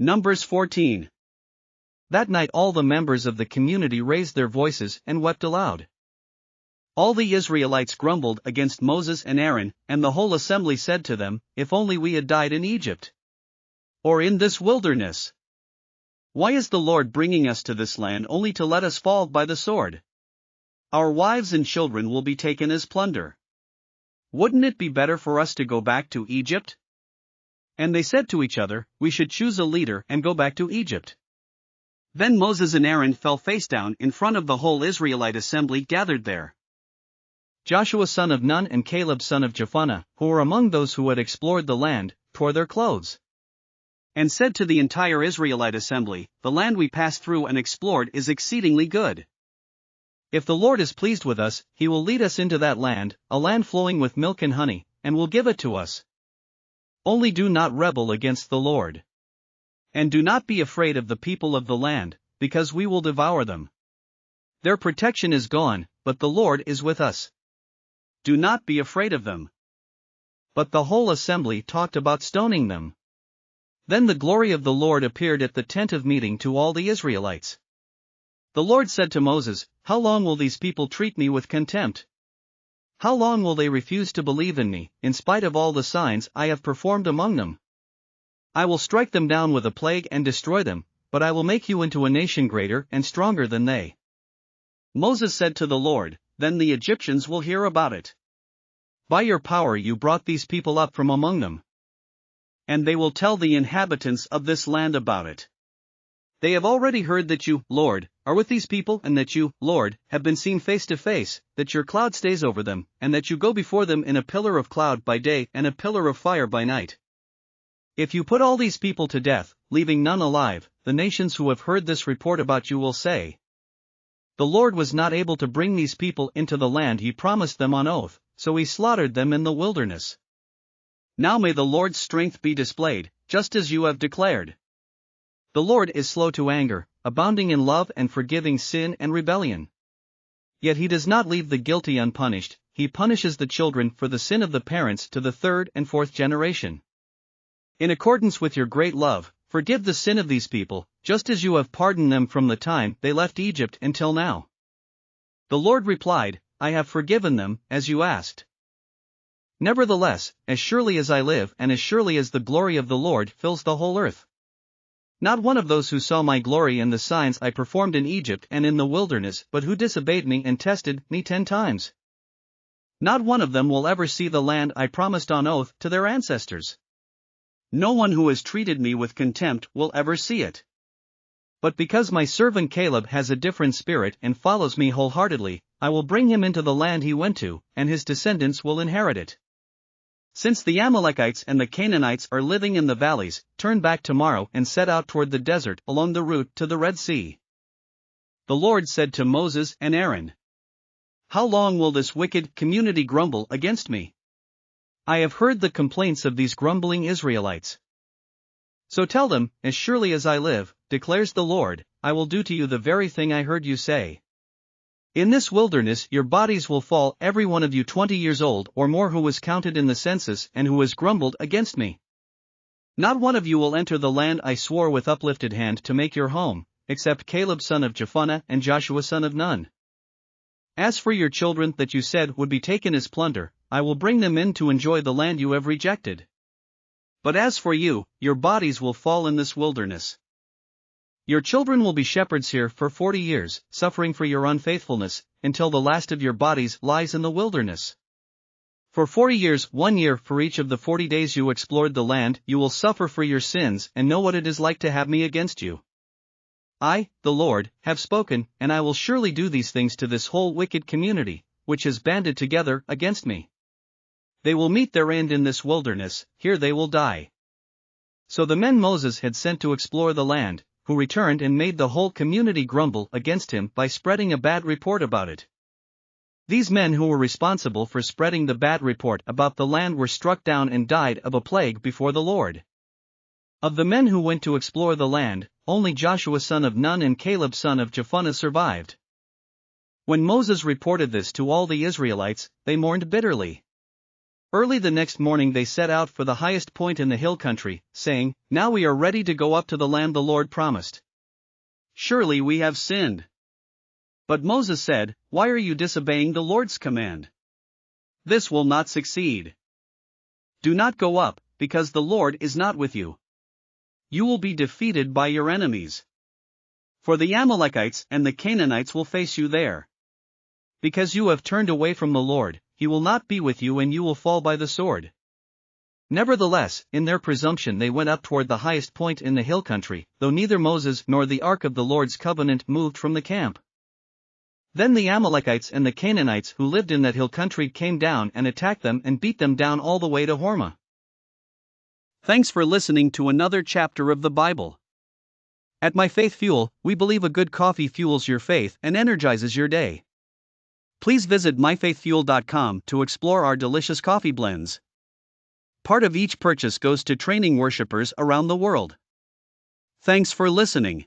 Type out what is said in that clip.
Numbers 14. That night all the members of the community raised their voices and wept aloud. All the Israelites grumbled against Moses and Aaron, and the whole assembly said to them, "If only we had died in Egypt, or in this wilderness. Why is the Lord bringing us to this land only to let us fall by the sword? Our wives and children will be taken as plunder. Wouldn't it be better for us to go back to Egypt?" And they said to each other, "We should choose a leader and go back to Egypt." Then Moses and Aaron fell face down in front of the whole Israelite assembly gathered there. Joshua son of Nun and Caleb son of Jephunneh, who were among those who had explored the land, tore their clothes and said to the entire Israelite assembly, "The land we passed through and explored is exceedingly good. If the Lord is pleased with us, he will lead us into that land, a land flowing with milk and honey, and will give it to us. Only do not rebel against the Lord. And do not be afraid of the people of the land, because we will devour them. Their protection is gone, but the Lord is with us. Do not be afraid of them." But the whole assembly talked about stoning them. Then the glory of the Lord appeared at the tent of meeting to all the Israelites. The Lord said to Moses, "How long will these people treat me with contempt? How long will they refuse to believe in me, in spite of all the signs I have performed among them? I will strike them down with a plague and destroy them, but I will make you into a nation greater and stronger than they." Moses said to the Lord, "Then the Egyptians will hear about it. By your power you brought these people up from among them. And they will tell the inhabitants of this land about it. They have already heard that you, Lord, are with these people, and that you, Lord, have been seen face to face, that your cloud stays over them, and that you go before them in a pillar of cloud by day and a pillar of fire by night. If you put all these people to death, leaving none alive, the nations who have heard this report about you will say, 'The Lord was not able to bring these people into the land he promised them on oath, so he slaughtered them in the wilderness.' Now may the Lord's strength be displayed, just as you have declared. The Lord is slow to anger, abounding in love and forgiving sin and rebellion. Yet he does not leave the guilty unpunished, he punishes the children for the sin of the parents to the third and fourth generation. In accordance with your great love, forgive the sin of these people, just as you have pardoned them from the time they left Egypt until now." The Lord replied, "I have forgiven them, as you asked. Nevertheless, as surely as I live and as surely as the glory of the Lord fills the whole earth, not one of those who saw my glory and the signs I performed in Egypt and in the wilderness but who disobeyed me and tested me 10 times. Not one of them will ever see the land I promised on oath to their ancestors. No one who has treated me with contempt will ever see it. But because my servant Caleb has a different spirit and follows me wholeheartedly, I will bring him into the land he went to, and his descendants will inherit it. Since the Amalekites and the Canaanites are living in the valleys, turn back tomorrow and set out toward the desert along the route to the Red Sea." The Lord said to Moses and Aaron, "How long will this wicked community grumble against me? I have heard the complaints of these grumbling Israelites. So tell them, as surely as I live, declares the Lord, I will do to you the very thing I heard you say. In this wilderness your bodies will fall, every one of you 20 years old or more who was counted in the census and who has grumbled against me. Not one of you will enter the land I swore with uplifted hand to make your home, except Caleb son of Jephunneh and Joshua son of Nun. As for your children that you said would be taken as plunder, I will bring them in to enjoy the land you have rejected. But as for you, your bodies will fall in this wilderness. Your children will be shepherds here for 40 years, suffering for your unfaithfulness, until the last of your bodies lies in the wilderness. For 40 years, 1 year for each of the 40 days you explored the land, you will suffer for your sins and know what it is like to have me against you. I, the Lord, have spoken, and I will surely do these things to this whole wicked community, which has banded together against me. They will meet their end in this wilderness, here they will die." So the men Moses had sent to explore the land, who returned and made the whole community grumble against him by spreading a bad report about it. These men who were responsible for spreading the bad report about the land were struck down and died of a plague before the Lord. Of the men who went to explore the land, only Joshua son of Nun and Caleb son of Jephunneh survived. When Moses reported this to all the Israelites, they mourned bitterly. Early the next morning they set out for the highest point in the hill country, saying, "Now we are ready to go up to the land the Lord promised. Surely we have sinned." But Moses said, "Why are you disobeying the Lord's command? This will not succeed. Do not go up, because the Lord is not with you. You will be defeated by your enemies. For the Amalekites and the Canaanites will face you there. Because you have turned away from the Lord, He will not be with you and you will fall by the sword." Nevertheless, in their presumption they went up toward the highest point in the hill country, though neither Moses nor the ark of the Lord's covenant moved from the camp. Then the Amalekites and the Canaanites who lived in that hill country came down and attacked them and beat them down all the way to Hormah. Thanks for listening to another chapter of the Bible. At My Faith Fuel, we believe a good coffee fuels your faith and energizes your day. Please visit myfaithfuel.com to explore our delicious coffee blends. Part of each purchase goes to training worshipers around the world. Thanks for listening.